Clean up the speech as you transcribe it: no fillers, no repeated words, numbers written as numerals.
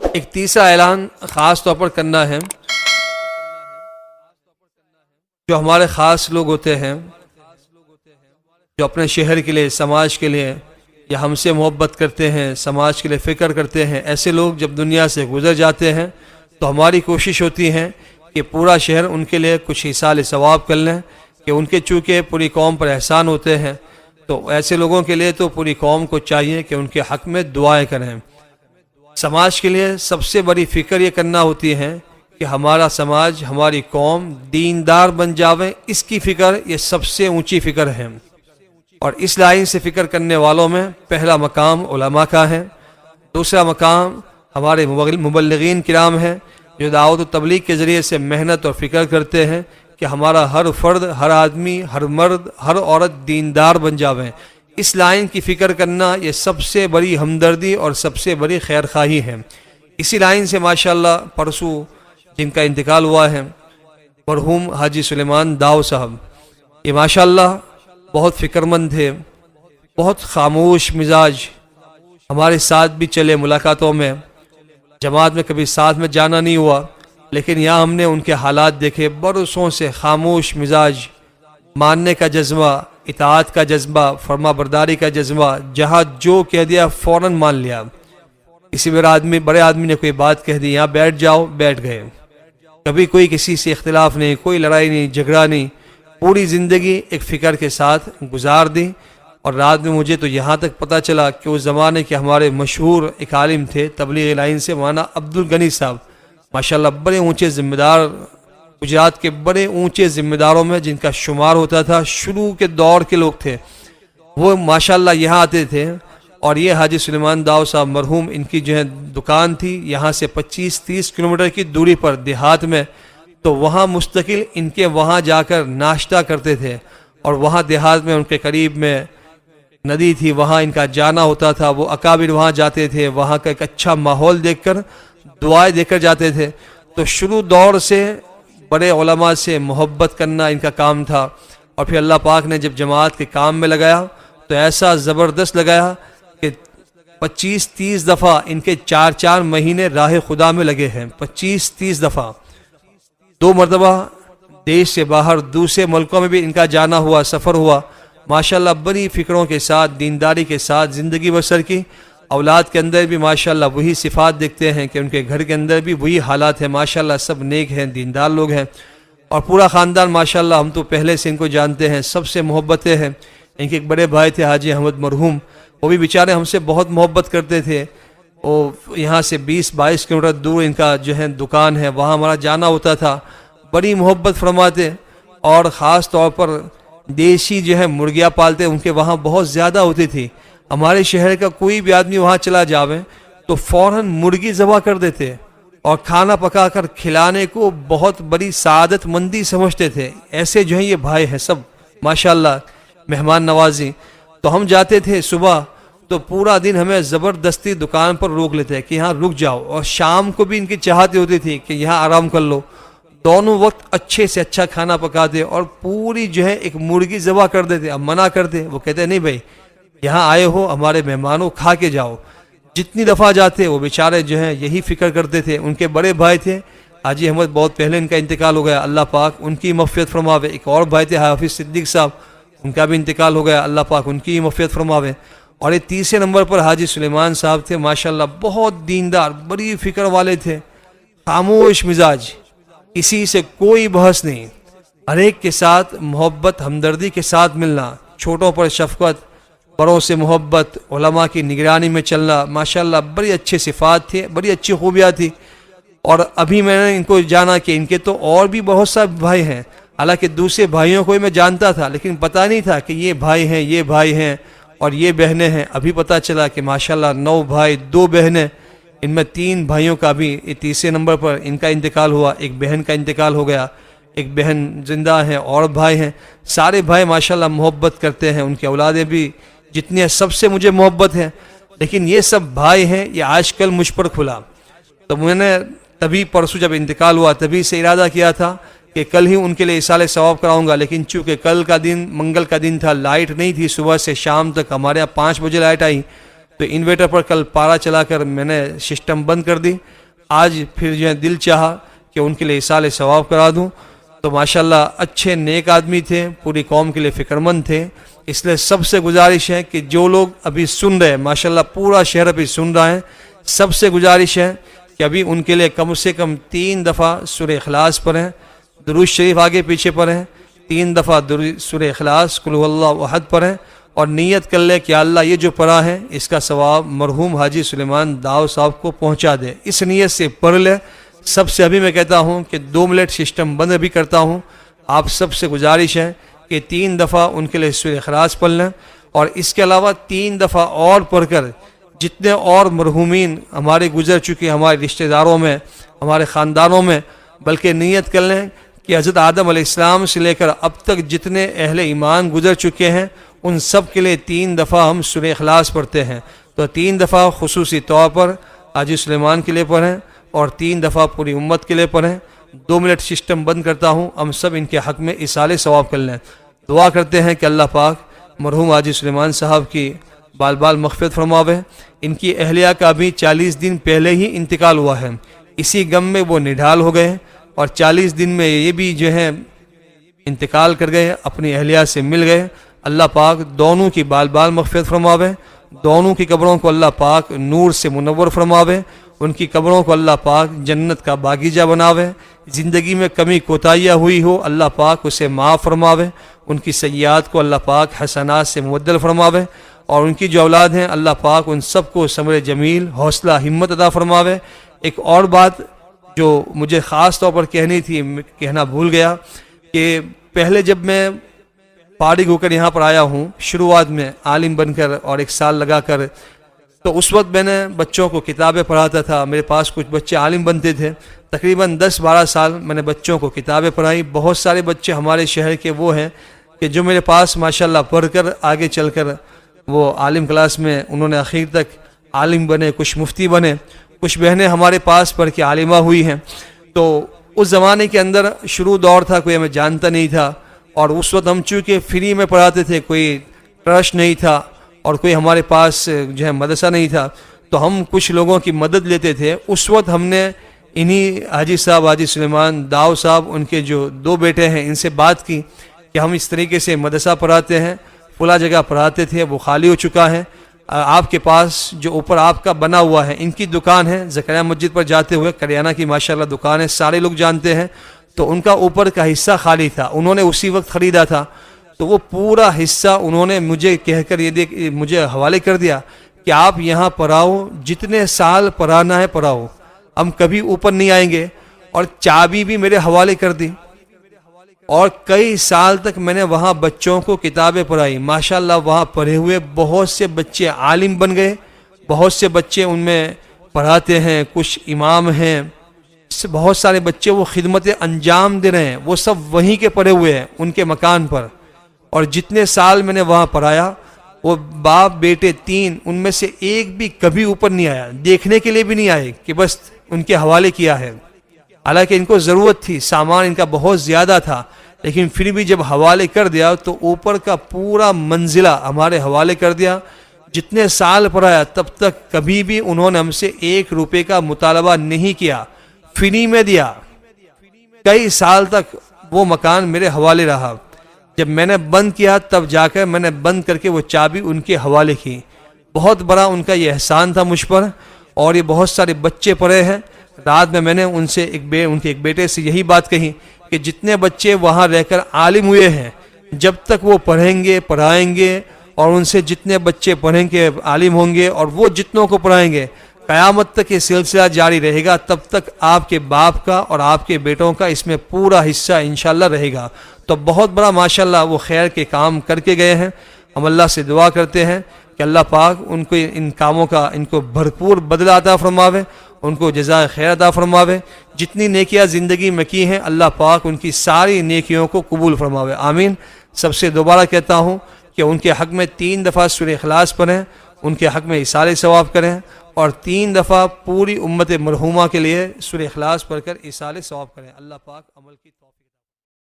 ایک تیسرا اعلان خاص طور پر کرنا ہے. جو ہمارے خاص لوگ ہوتے ہیں جو اپنے شہر کے لیے، سماج کے لیے یا ہم سے محبت کرتے ہیں، سماج کے لیے فکر کرتے ہیں، ایسے لوگ جب دنیا سے گزر جاتے ہیں تو ہماری کوشش ہوتی ہے کہ پورا شہر ان کے لیے کچھ ایصال ثواب کر لیں، کہ ان کے چونکہ پوری قوم پر احسان ہوتے ہیں تو ایسے لوگوں کے لیے تو پوری قوم کو چاہیے کہ ان کے حق میں دعائیں کریں. سماج کے لیے سب سے بڑی فکر یہ کرنا ہوتی ہے کہ ہمارا سماج، ہماری قوم دیندار بن جاوے، اس کی فکر یہ سب سے اونچی فکر ہے. اور اس لائن سے فکر کرنے والوں میں پہلا مقام علماء کا ہے، دوسرا مقام ہمارے مبلغین کرام ہیں جو دعوت و تبلیغ کے ذریعے سے محنت اور فکر کرتے ہیں کہ ہمارا ہر فرد، ہر آدمی، ہر مرد، ہر عورت دیندار بن جاویں. اس لائن کی فکر کرنا یہ سب سے بڑی ہمدردی اور سب سے بڑی خیر خواہی ہے. اسی لائن سے ماشاءاللہ پرسوں جن کا انتقال ہوا ہے مرحوم حاجی سلیمان داؤ صاحب، یہ ماشاءاللہ بہت فکر مند تھے، بہت خاموش مزاج، ہمارے ساتھ بھی چلے ملاقاتوں میں، جماعت میں کبھی ساتھ میں جانا نہیں ہوا، لیکن یہاں ہم نے ان کے حالات دیکھے، برسوں سے خاموش مزاج، ماننے کا جذبہ، اطاعت کا جذبہ، فرما برداری کا جذبہ، جہاں جو کہہ دیا فوراً مان لیا. کسی بڑے آدمی نے کوئی بات کہہ دی، یہاں بیٹھ جاؤ، بیٹھ گئے. کبھی کوئی کسی سے اختلاف نہیں، کوئی لڑائی نہیں، جھگڑا نہیں، پوری زندگی ایک فکر کے ساتھ گزار دی. اور رات میں مجھے تو یہاں تک پتہ چلا کہ اس زمانے کے ہمارے مشہور ایک عالم تھے تبلیغ لائن سے، مولانا عبد الغنی صاحب، ماشاءاللہ بڑے اونچے ذمہ دار، گجرات کے بڑے اونچے ذمہ داروں میں جن کا شمار ہوتا تھا، شروع کے دور کے لوگ تھے، وہ ماشاءاللہ یہاں آتے تھے. اور یہ حاجی سلیمان داؤ صاحب مرحوم، ان کی جو ہے دکان تھی یہاں سے 25-30 کلومیٹر کی دوری پر دیہات میں، تو وہاں مستقل ان کے وہاں جا کر ناشتہ کرتے تھے. اور وہاں دیہات میں ان کے قریب میں ندی تھی، وہاں ان کا جانا ہوتا تھا، وہ اکابر وہاں جاتے تھے، وہاں کا ایک اچھا ماحول دیکھ کر دعائیں دے کر جاتے تھے. تو شروع دور سے بڑے علماء سے محبت کرنا ان کا کام تھا. اور پھر اللہ پاک نے جب جماعت کے کام میں لگایا تو ایسا زبردست لگایا کہ 25-30 دفعہ ان کے 4 مہینے راہ خدا میں لگے ہیں. 25-30 دفعہ، 2 مرتبہ دیش سے باہر دوسرے ملکوں میں بھی ان کا جانا ہوا، سفر ہوا. ماشاءاللہ بڑی فکروں کے ساتھ، دینداری کے ساتھ زندگی بسر کی. اولاد کے اندر بھی ماشاءاللہ وہی صفات دیکھتے ہیں کہ ان کے گھر کے اندر بھی وہی حالات ہیں. ماشاءاللہ سب نیک ہیں، دیندار لوگ ہیں. اور پورا خاندان ماشاءاللہ، ہم تو پہلے سے ان کو جانتے ہیں، سب سے محبتیں ہیں. ان کے ایک بڑے بھائی تھے حاجی احمد مرحوم، وہ بھی بیچارے ہم سے بہت محبت کرتے تھے. وہ یہاں سے 20-22 کلومیٹر دور ان کا جو ہے دکان ہے، وہاں ہمارا جانا ہوتا تھا. بڑی محبت فرماتے. اور خاص طور پر دیسی جو ہے مرغیاں پالتے، ان کے وہاں بہت زیادہ ہوتی تھی. ہمارے شہر کا کوئی بھی آدمی وہاں چلا جاوے تو فوراً مرغی ذبح کر دیتے اور کھانا پکا کر کھلانے کو بہت بڑی سعادت مندی سمجھتے تھے. ایسے جو ہیں یہ بھائی ہیں سب ماشاءاللہ، مہمان نوازی. تو ہم جاتے تھے صبح تو پورا دن ہمیں زبردستی دکان پر روک لیتے کہ یہاں رک جاؤ. اور شام کو بھی ان کی چاہت ہوتی تھی کہ یہاں آرام کر لو. دونوں وقت اچھے سے اچھا کھانا پکاتے اور پوری جو ہے ایک مرغی ذبح کر دیتے. اب منع کرتے، وہ کہتے نہیں بھائی یہاں آئے ہو ہمارے مہمانوں، کھا کے جاؤ. جتنی دفعہ جاتے وہ بیچارے جو ہیں یہی فکر کرتے تھے. ان کے بڑے بھائی تھے حاجی احمد، بہت پہلے ان کا انتقال ہو گیا، اللہ پاک ان کی مغفرت فرماوے. ایک اور بھائی تھے حافظ صدیق صاحب، ان کا بھی انتقال ہو گیا، اللہ پاک ان کی مغفرت فرماوے. اور یہ تیسرے نمبر پر حاجی سلیمان صاحب تھے، ماشاءاللہ بہت دیندار، بڑی فکر والے تھے، خاموش مزاج، کسی سے کوئی بحث نہیں، ہر ایک کے ساتھ محبت ہمدردی کے ساتھ ملنا، چھوٹوں پر شفقت، بڑوں سے محبت، علماء کی نگرانی میں چلنا. ماشاءاللہ بڑی اچھی صفات تھی، بڑی اچھی خوبیاں تھی. اور ابھی میں نے ان کو جانا کہ ان کے تو اور بھی بہت سارے بھائی ہیں، حالانکہ دوسرے بھائیوں کو میں جانتا تھا لیکن پتہ نہیں تھا کہ یہ بھائی ہیں، یہ بھائی ہیں اور یہ بہنیں ہیں. ابھی پتہ چلا کہ ماشاءاللہ 9 بھائی 2 بہنیں، ان میں 3 بھائیوں کا بھی تیسرے نمبر پر ان کا انتقال ہوا. ایک بہن کا انتقال ہو گیا، ایک بہن زندہ ہیں اور بھائی ہیں. سارے بھائی ماشاءاللہ محبت کرتے ہیں، ان کی اولادیں بھی جتنی ہیں سب سے مجھے محبت ہے. لیکن یہ سب بھائی ہیں، یہ آج کل مجھ پر کھلا. تو میں نے تبھی پرسوں جب انتقال ہوا تبھی سے ارادہ کیا تھا کہ کل ہی ان کے لیے ایصال ثواب کراؤں گا. لیکن چونکہ کل کا دن منگل کا دن تھا، لائٹ نہیں تھی، صبح سے شام تک ہمارے یہاں 5 بجے لائٹ آئی. تو انویٹر پر کل پارا چلا کر میں نے سسٹم بند کر دی. آج پھر جو ہے دل چاہا کہ ان کے لیے ایصال ثواب کرا دوں. تو ماشاءاللہ اچھے نیک آدمی تھے, پوری قوم کے لیے فکر مند تھے. اس لیے سب سے گزارش ہے کہ جو لوگ ابھی سن رہے ہیں, ماشاءاللہ پورا شہر ابھی سن رہا ہے, سب سے گزارش ہے کہ ابھی ان کے لیے کم سے کم 3 دفعہ سورہ اخلاص پڑھیں, درود شریف آگے پیچھے پڑھیں, 3 دفعہ سورہ اخلاص قل هو اللہ احد پڑھیں, اور نیت کر لے کہ اللہ یہ جو پڑھا ہے اس کا ثواب مرحوم حاجی سلیمان داؤ صاحب کو پہنچا دے. اس نیت سے پڑھ لے. سب سے ابھی میں کہتا ہوں کہ 2 منٹ سسٹم بند بھی کرتا ہوں, آپ سب سے گزارش ہے کہ 3 دفعہ ان کے لیے سورہ اخلاص پڑھ لیں, اور اس کے علاوہ 3 دفعہ اور پڑھ کر جتنے اور مرحومین ہمارے گزر چکے ہمارے رشتہ داروں میں, ہمارے خاندانوں میں, بلکہ نیت کر لیں کہ حضرت آدم علیہ السلام سے لے کر اب تک جتنے اہل ایمان گزر چکے ہیں ان سب کے لیے 3 دفعہ ہم سورہ اخلاص پڑھتے ہیں. تو 3 دفعہ خصوصی طور پر حاجی سلیمان کے لیے پڑھیں اور 3 دفعہ پوری امت کے لیے پڑھیں. 2 منٹ سسٹم بند کرتا ہوں, ہم سب ان کے حق میں ایصال ثواب کر لیں. دعا کرتے ہیں کہ اللہ پاک مرحوم حاجی سلیمان صاحب کی بال بال مغفرت فرماوے. ان کی اہلیہ کا بھی 40 دن پہلے ہی انتقال ہوا ہے, اسی غم میں وہ نڈھال ہو گئے, اور 40 دن میں یہ بھی جو ہے انتقال کر گئے, اپنی اہلیہ سے مل گئے. اللہ پاک دونوں کی بال بال مغفرت فرماوے, دونوں کی قبروں کو اللہ پاک نور سے منور فرماوے, ان کی قبروں کو اللہ پاک جنت کا باغیچہ بناوے. زندگی میں کمی کوتاہیاں ہوئی ہو اللہ پاک اسے معاف فرماوے, ان کی سیئات کو اللہ پاک حسنات سے مبدل فرماوے, اور ان کی جو اولاد ہیں اللہ پاک ان سب کو صبر جمیل حوصلہ ہمت عطا فرماوے. ایک اور بات جو مجھے خاص طور پر کہنی تھی, کہنا بھول گیا, کہ پہلے جب میں فارغ ہو کر یہاں پر آیا ہوں شروعات میں عالم بن کر اور 1 سال لگا کر, تو اس وقت میں نے بچوں کو کتابیں پڑھاتا تھا. میرے پاس کچھ بچے عالم بنتے تھے, تقریباً 10-12 سال میں نے بچوں کو کتابیں پڑھائی. بہت سارے بچے ہمارے شہر کے وہ ہیں کہ جو میرے پاس ماشاءاللہ پڑھ کر آگے چل کر وہ عالم کلاس میں انہوں نے اخیر تک عالم بنے, کچھ مفتی بنے. کچھ بہنیں ہمارے پاس پڑھ کے عالمہ ہوئی ہیں. تو اس زمانے کے اندر شروع دور تھا, کوئی ہمیں جانتا نہیں تھا, اور اس وقت ہم چونکہ فری میں پڑھاتے تھے, کوئی ٹرسٹ نہیں تھا اور کوئی ہمارے پاس جو ہے مدرسہ نہیں تھا, تو ہم کچھ لوگوں کی مدد لیتے تھے. اس وقت ہم نے انہی حاجی صاحب حاجی سلیمان داؤ صاحب, ان کے جو 2 بیٹے ہیں, ان سے بات کی کہ ہم اس طریقے سے مدرسہ پڑھاتے ہیں, فلاں جگہ پڑھاتے تھے, وہ خالی ہو چکا ہے, آپ کے پاس جو اوپر آپ کا بنا ہوا ہے, ان کی دکان ہے زکریا مسجد پر جاتے ہوئے, کریانہ کی ماشاءاللہ دکان ہے, سارے لوگ جانتے ہیں. تو ان کا اوپر کا حصہ خالی تھا, انہوں نے اسی وقت خریدا تھا. تو وہ پورا حصہ انہوں نے مجھے کہہ کر یہ مجھے حوالے کر دیا کہ آپ یہاں پڑھاؤ, جتنے سال پڑھانا ہے پڑھاؤ, ہم کبھی اوپر نہیں آئیں گے. اور چابی بھی میرے حوالے کر دی, اور کئی سال تک میں نے وہاں بچوں کو کتابیں پڑھائی. ماشاءاللہ وہاں پڑھے ہوئے بہت سے بچے عالم بن گئے, بہت سے بچے ان میں پڑھاتے ہیں, کچھ امام ہیں, بہت سارے بچے وہ خدمت انجام دے رہے ہیں, وہ سب وہیں کے پڑھے ہوئے ہیں ان کے مکان پر. اور جتنے سال میں نے وہاں پڑھایا, وہ باپ بیٹے 3, ان میں سے ایک بھی کبھی اوپر نہیں آیا, دیکھنے کے لیے بھی نہیں آئے کہ بس ان کے حوالے کیا ہے. حالانکہ ان کو ضرورت تھی, سامان ان کا بہت زیادہ تھا, لیکن پھر بھی جب حوالے کر دیا تو اوپر کا پورا منزلہ ہمارے حوالے کر دیا. جتنے سال پڑھایا تب تک کبھی بھی انہوں نے ہم سے 1 روپے کا مطالبہ نہیں کیا, فری میں دیا. کئی سال تک وہ مکان میرے حوالے رہا. جب میں نے بند کیا تب جا کر میں نے بند کر کے وہ چابی ان کے حوالے کی. بہت بڑا ان کا یہ احسان تھا مجھ پر. اور یہ بہت سارے بچے پڑھے ہیں. رات میں نے ان سے ان کے ایک بیٹے سے یہی بات کہی کہ جتنے بچے وہاں رہ کر عالم ہوئے ہیں, جب تک وہ پڑھیں گے پڑھائیں گے, اور ان سے جتنے بچے پڑھیں گے عالم ہوں گے, اور وہ جتنوں کو پڑھائیں گے, قیامت تک یہ سلسلہ جاری رہے گا. تب تک آپ کے باپ کا اور آپ کے بیٹوں کا اس میں پورا حصہ انشاءاللہ رہے گا. تو بہت بڑا ماشاءاللہ وہ خیر کے کام کر کے گئے ہیں. ہم اللہ سے دعا کرتے ہیں کہ اللہ پاک ان کو ان کاموں کا ان کو بھرپور بدلہ عطا فرماوے, ان کو جزائے خیر عطا فرماوے. جتنی نیکیاں زندگی میں کی ہیں اللہ پاک ان کی ساری نیکیوں کو قبول فرماوے, آمین. سب سے دوبارہ کہتا ہوں کہ ان کے حق میں 3 دفعہ سورہ اخلاص پڑھیں, ان کے حق میں ایصال ثواب کریں, اور 3 دفعہ پوری امت مرحومہ کے لیے سورہ اخلاص پڑھ کر ایصال ثواب کریں. اللہ پاک عمل کی